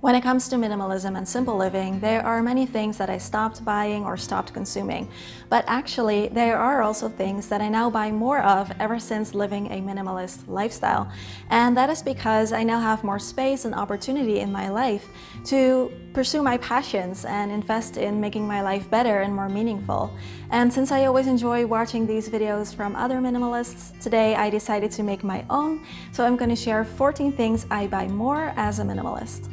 When it comes to minimalism and simple living, there are many things that I stopped buying or stopped consuming. But actually, there are also things that I now buy more of ever since living a minimalist lifestyle. And that is because I now have more space and opportunity in my life to pursue my passions and invest in making my life better and more meaningful. And since I always enjoy watching these videos from other minimalists, today I decided to make my own. So I'm going to share 14 things I buy more as a minimalist.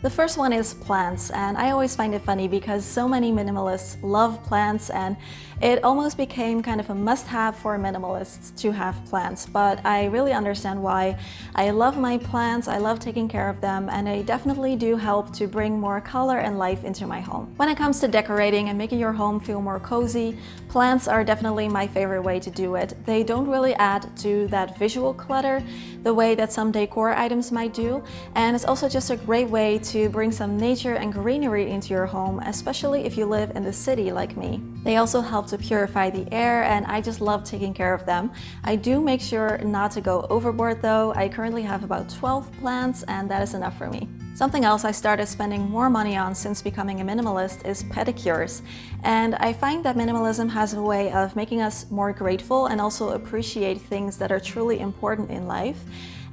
The first one is plants, and I always find it funny because so many minimalists love plants and it almost became kind of a must-have for minimalists to have plants, but I really understand why. I love my plants, I love taking care of them, and they definitely do help to bring more color and life into my home. When it comes to decorating and making your home feel more cozy, plants are definitely my favorite way to do it. They don't really add to that visual clutter the way that some decor items might do, and it's also just a great way to bring some nature and greenery into your home, especially if you live in the city like me. They also help to purify the air, and I just love taking care of them. I do make sure not to go overboard though. I currently have about 12 plants, and that is enough for me. Something else I started spending more money on since becoming a minimalist is pedicures. And I find that minimalism has a way of making us more grateful and also appreciate things that are truly important in life.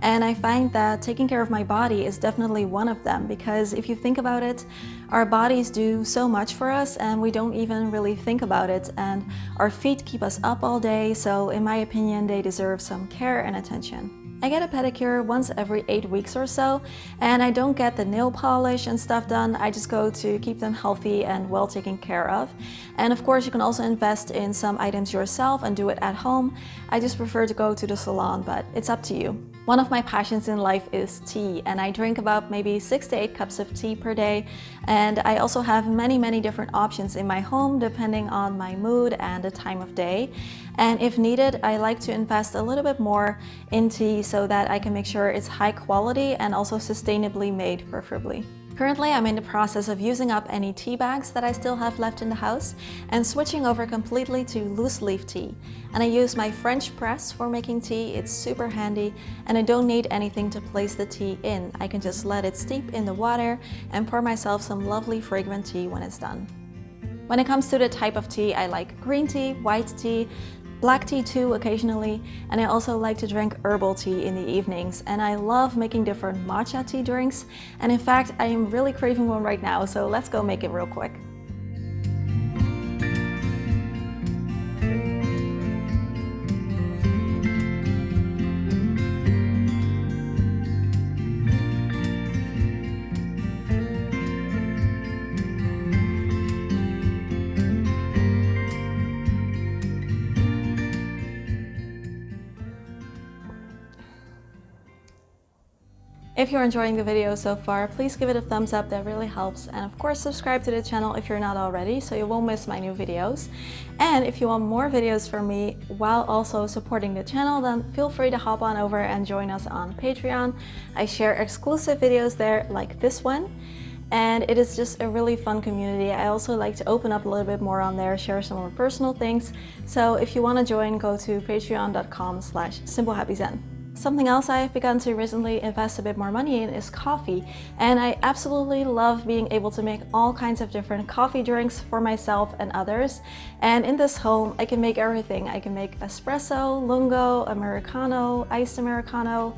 And I find that taking care of my body is definitely one of them, because if you think about it, our bodies do so much for us and we don't even really think about it. And our feet keep us up all day, so in my opinion, they deserve some care and attention. I get a pedicure once every 8 weeks or so, and I don't get the nail polish and stuff done. I just go to keep them healthy and well taken care of. And of course, you can also invest in some items yourself and do it at home. I just prefer to go to the salon, but it's up to you. One of my passions in life is tea, and I drink about maybe 6 to 8 cups of tea per day. And I also have many different options in my home depending on my mood and the time of day. And if needed, I like to invest a little bit more in tea so that I can make sure it's high quality and also sustainably made, preferably. Currently, I'm in the process of using up any tea bags that I still have left in the house and switching over completely to loose leaf tea. And I use my French press for making tea. It's super handy, and I don't need anything to place the tea in. I can just let it steep in the water and pour myself some lovely fragrant tea when it's done. When it comes to the type of tea, I like green tea, white tea, black tea too occasionally, and I also like to drink herbal tea in the evenings. And I love making different matcha tea drinks, and in fact I am really craving one right now, so let's go make it real quick. If you're enjoying the video so far, please give it a thumbs up, that really helps. And of course, subscribe to the channel if you're not already, so you won't miss my new videos. And if you want more videos from me while also supporting the channel, then feel free to hop on over and join us on Patreon. I share exclusive videos there like this one. And it is just a really fun community. I also like to open up a little bit more on there, share some more personal things. So if you want to join, go to patreon.com/simplehappyzen. Something else I've begun to recently invest a bit more money in is coffee, and I absolutely love being able to make all kinds of different coffee drinks for myself and others. And in this home, I can make everything. I can make espresso, lungo, americano, iced americano,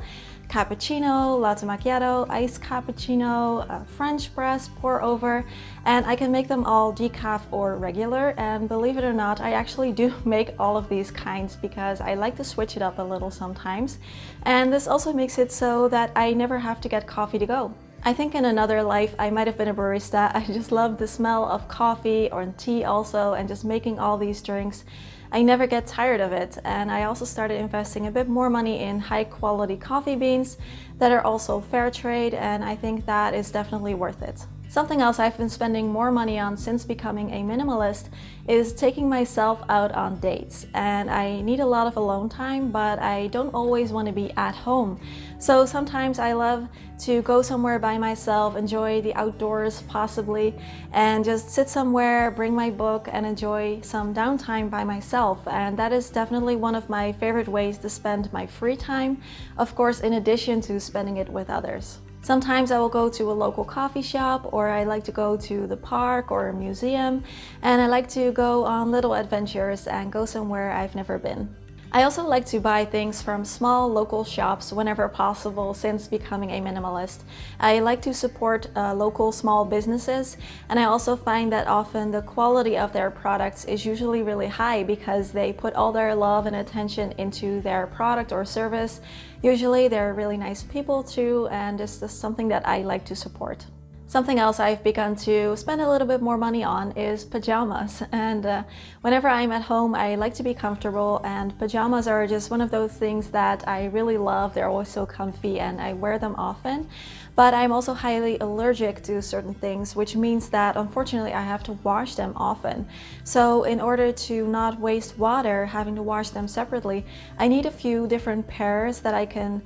cappuccino, latte macchiato, iced cappuccino, French press, pour over, and I can make them all decaf or regular. And believe it or not, I actually do make all of these kinds because I like to switch it up a little sometimes. And this also makes it so that I never have to get coffee to go. I think in another life I might have been a barista. I just love the smell of coffee or tea also, and just making all these drinks. I never get tired of it, and I also started investing a bit more money in high quality coffee beans that are also fair trade, and I think that is definitely worth it. Something else I've been spending more money on since becoming a minimalist is taking myself out on dates. And I need a lot of alone time, but I don't always want to be at home. So sometimes I love to go somewhere by myself, enjoy the outdoors possibly, and just sit somewhere, bring my book, and enjoy some downtime by myself. And that is definitely one of my favorite ways to spend my free time, of course, in addition to spending it with others. Sometimes I will go to a local coffee shop, or I like to go to the park or a museum, and I like to go on little adventures and go somewhere I've never been. I also like to buy things from small local shops whenever possible since becoming a minimalist. I like to support local small businesses, and I also find that often the quality of their products is usually really high because they put all their love and attention into their product or service. Usually they're really nice people too, and it's just something that I like to support. Something else I've begun to spend a little bit more money on is pajamas. And whenever I'm at home, I like to be comfortable, and pajamas are just one of those things that I really love. They're always so comfy and I wear them often. But I'm also highly allergic to certain things, which means that unfortunately I have to wash them often. So in order to not waste water having to wash them separately, I need a few different pairs that I can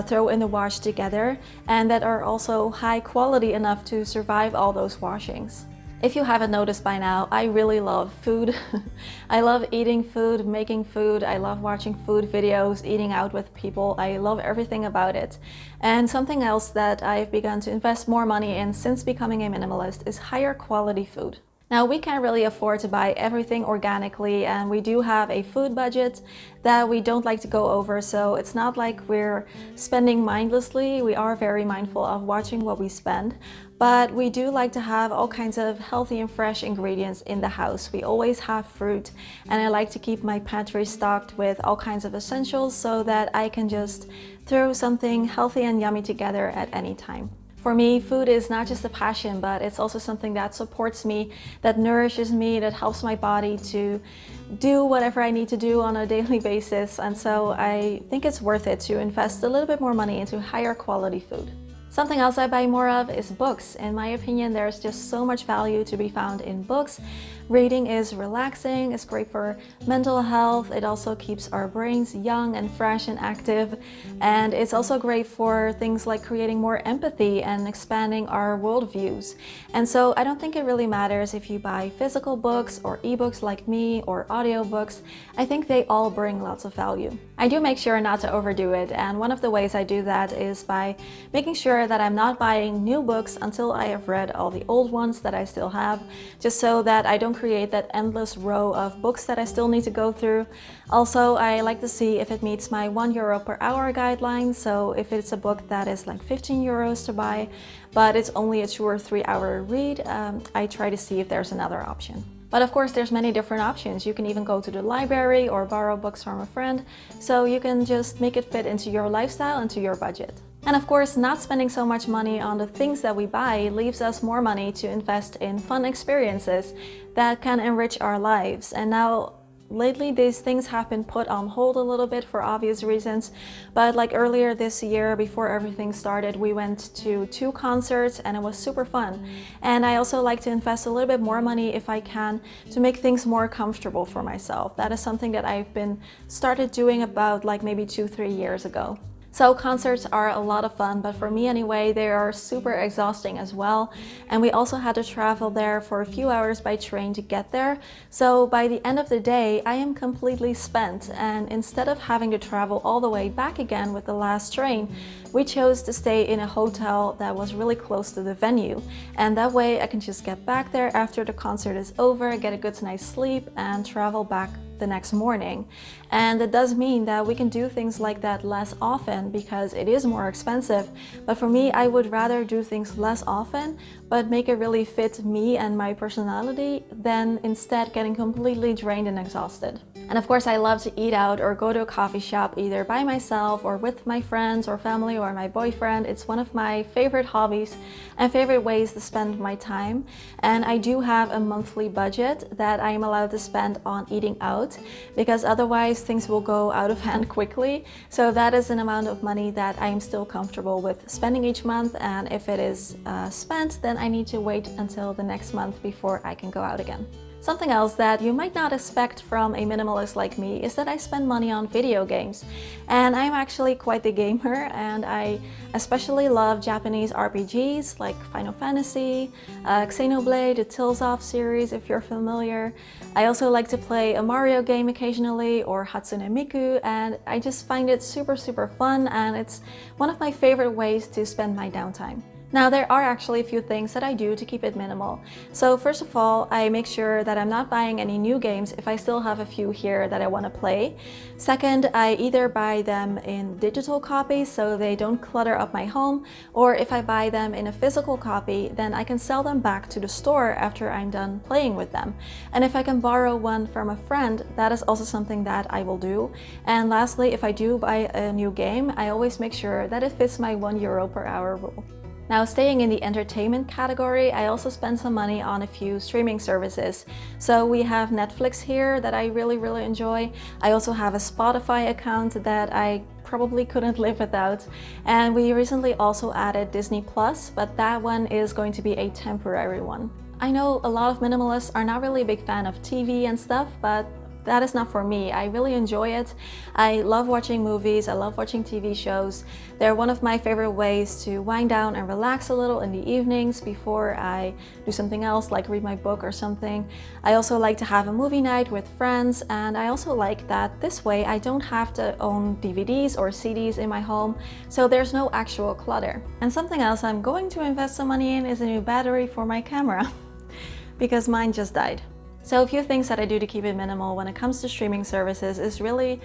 throw in the wash together, and that are also high quality enough to survive all those washings. If you haven't noticed by now, I really love food. I love eating food, making food. I love watching food videos, eating out with people. I love everything about it. And something else that I've begun to invest more money in since becoming a minimalist is higher quality food. Now, we can't really afford to buy everything organically, and we do have a food budget that we don't like to go over, so it's not like we're spending mindlessly. We are very mindful of watching what we spend, but we do like to have all kinds of healthy and fresh ingredients in the house. We always have fruit, and I like to keep my pantry stocked with all kinds of essentials so that I can just throw something healthy and yummy together at any time. For me, food is not just a passion, but it's also something that supports me, that nourishes me, that helps my body to do whatever I need to do on a daily basis. And so I think it's worth it to invest a little bit more money into higher quality food. Something else I buy more of is books. In my opinion, there's just so much value to be found in books. Reading is relaxing, it's great for mental health, it also keeps our brains young and fresh and active, and it's also great for things like creating more empathy and expanding our worldviews. And so I don't think it really matters if you buy physical books or ebooks like me or audiobooks. I think they all bring lots of value. I do make sure not to overdo it, and one of the ways I do that is by making sure that I'm not buying new books until I have read all the old ones that I still have, just so that I don't create that endless row of books that I still need to go through. Also, I like to see if it meets my €1 per hour guideline. So if it's a book that is like 15 euros to buy, but it's only a 2 or 3 hour read, I try to see if there's another option. But of course, there's many different options. You can even go to the library or borrow books from a friend. So you can just make it fit into your lifestyle and to your budget. And of course, not spending so much money on the things that we buy leaves us more money to invest in fun experiences that can enrich our lives. And now, lately, these things have been put on hold a little bit for obvious reasons. But like earlier this year, before everything started, we went to 2 concerts and it was super fun. And I also like to invest a little bit more money if I can to make things more comfortable for myself. That is something that I've been started doing about like maybe 2-3 years ago. So concerts are a lot of fun, but for me anyway, they are super exhausting as well. And we also had to travel there for a few hours by train to get there. So by the end of the day, I am completely spent. And instead of having to travel all the way back again with the last train, we chose to stay in a hotel that was really close to the venue. And that way I can just get back there after the concert is over, get a good night's sleep, and travel back the next morning. And it does mean that we can do things like that less often because it is more expensive. But for me, I would rather do things less often, but make it really fit me and my personality than instead getting completely drained and exhausted. And of course, I love to eat out or go to a coffee shop either by myself or with my friends or family or my boyfriend. It's one of my favorite hobbies and favorite ways to spend my time. And I do have a monthly budget that I am allowed to spend on eating out, because otherwise things will go out of hand quickly. So that is an amount of money that I am still comfortable with spending each month. And if it is spent, then I need to wait until the next month before I can go out again. Something else that you might not expect from a minimalist like me is that I spend money on video games. And I'm actually quite the gamer, and I especially love Japanese RPGs like Final Fantasy, Xenoblade, the Tales of series if you're familiar. I also like to play a Mario game occasionally, or Hatsune Miku, and I just find it super fun, and it's one of my favorite ways to spend my downtime. Now, there are actually a few things that I do to keep it minimal. So first of all, I make sure that I'm not buying any new games if I still have a few here that I want to play. Second, I either buy them in digital copies so they don't clutter up my home, or if I buy them in a physical copy, then I can sell them back to the store after I'm done playing with them. And if I can borrow one from a friend, that is also something that I will do. And lastly, if I do buy a new game, I always make sure that it fits my €1 per hour rule. Now, staying in the entertainment category, I also spend some money on a few streaming services. So we have Netflix here that I really enjoy. I also have a Spotify account that I probably couldn't live without. And we recently also added Disney Plus, but that one is going to be a temporary one. I know a lot of minimalists are not really a big fan of TV and stuff, but that is not for me. I really enjoy it. I love watching movies. I love watching TV shows. They're one of my favorite ways to wind down and relax a little in the evenings before I do something else, like read my book or something. I also like to have a movie night with friends, and I also like that this way I don't have to own DVDs or CDs in my home, so there's no actual clutter. And something else I'm going to invest some money in is a new battery for my camera because mine just died. So a few things that I do to keep it minimal when it comes to streaming services is really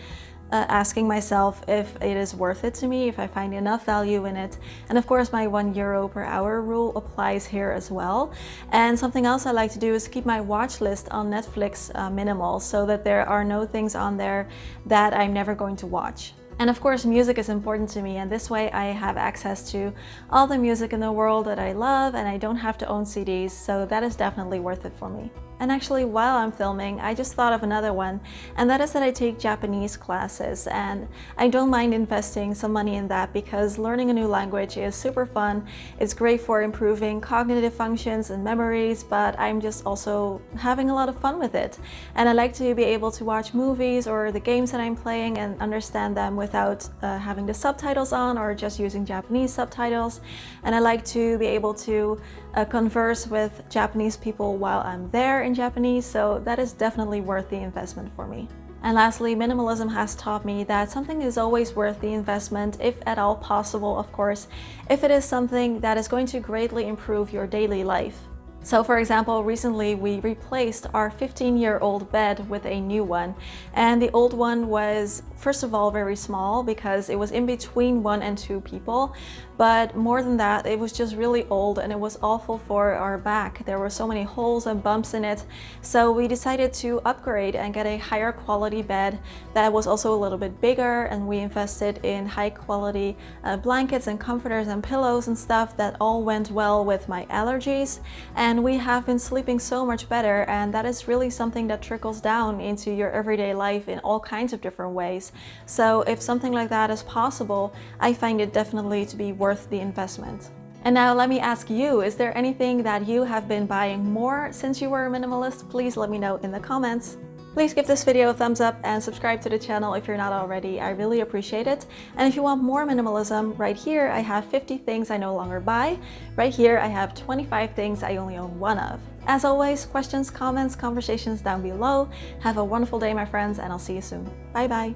asking myself if it is worth it to me, if I find enough value in it. And of course, my €1 per hour rule applies here as well. And something else I like to do is keep my watch list on Netflix minimal, so that there are no things on there that I'm never going to watch. And of course, music is important to me, and this way I have access to all the music in the world that I love, and I don't have to own CDs, so that is definitely worth it for me. And actually, while I'm filming, I just thought of another one, and that is that I take Japanese classes, and I don't mind investing some money in that because learning a new language is super fun. It's great for improving cognitive functions and memories, but I'm just also having a lot of fun with it. And I like to be able to watch movies or the games that I'm playing and understand them without having the subtitles on or just using Japanese subtitles. And I like to be able to converse with Japanese people while I'm there in Japanese, so that is definitely worth the investment for me. And lastly, minimalism has taught me that something is always worth the investment, if at all possible, of course, if it is something that is going to greatly improve your daily life. So for example, recently we replaced our 15-year-old bed with a new one, and the old one was first of all very small because it was in between 1 and 2 people, but more than that, it was just really old and it was awful for our back. There were so many holes and bumps in it, so we decided to upgrade and get a higher quality bed that was also a little bit bigger, and we invested in high quality blankets and comforters and pillows and stuff that all went well with my allergies. And we have been sleeping so much better, and that is really something that trickles down into your everyday life in all kinds of different ways. So if something like that is possible, I find it definitely to be worth the investment. And now let me ask you, is there anything that you have been buying more since you were a minimalist? Please let me know in the comments. Please give this video a thumbs up and subscribe to the channel if you're not already. I really appreciate it. And if you want more minimalism, right here I have 50 things I no longer buy. Right here I have 25 things I only own 1 of. As always, questions, comments, conversations down below. Have a wonderful day, my friends, and I'll see you soon. Bye bye.